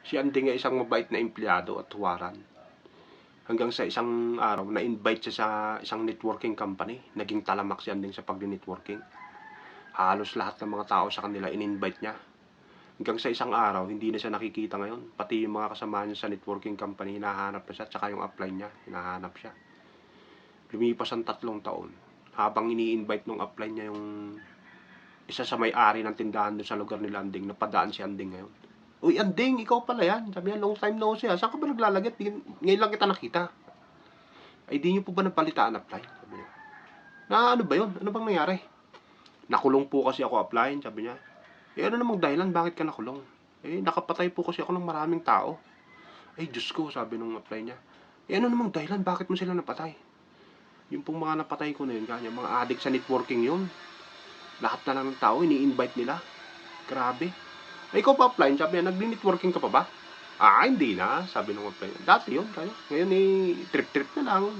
Si Anding ay isang mabait na empleyado at huwaran. Hanggang sa isang araw, na-invite siya sa isang networking company. Naging talamak si Anding sa pag-networking. Halos lahat ng mga tao sa kanila in-invite niya. Hanggang sa isang araw, hindi na siya nakikita ngayon. Pati yung mga kasama niya sa networking company, hinahanap na siya. Tsaka yung upline niya, hinahanap siya. Lumipas ang 3 taon. Habang ini-invite nung upline niya yung isa sa may-ari ng tindahan doon sa lugar nila Anding, napadaan si Anding ngayon. Uy, Anding, ikaw pala yan. Sabi niya, long time no see. Saan ka ba naglalagay? Ngayon lang kita nakita. Ay, di niyo po ba napalitaan upline? Sabi niya. Na ano ba yun? Ano bang nangyari? Nakulong po kasi ako upline, sabi niya. Eh, ano namang dahilan? Bakit ka nakulong? Eh, nakapatay po kasi ako ng maraming tao. Ay, Diyos ko, sabi nung upline niya. Eh, ano namang dahilan? Bakit mo sila napatay? Yung pong mga napatay ko na yun, kanya, mga addict sa networking yun. Lahat na lang ng tao, ini-invite nila. Grabe. Ay, ikaw pa upline, sabi niya, nag-networking ka pa ba? Ah, hindi na, sabi nung upline. Dati yun, kaya. Ngayon trip-trip na lang.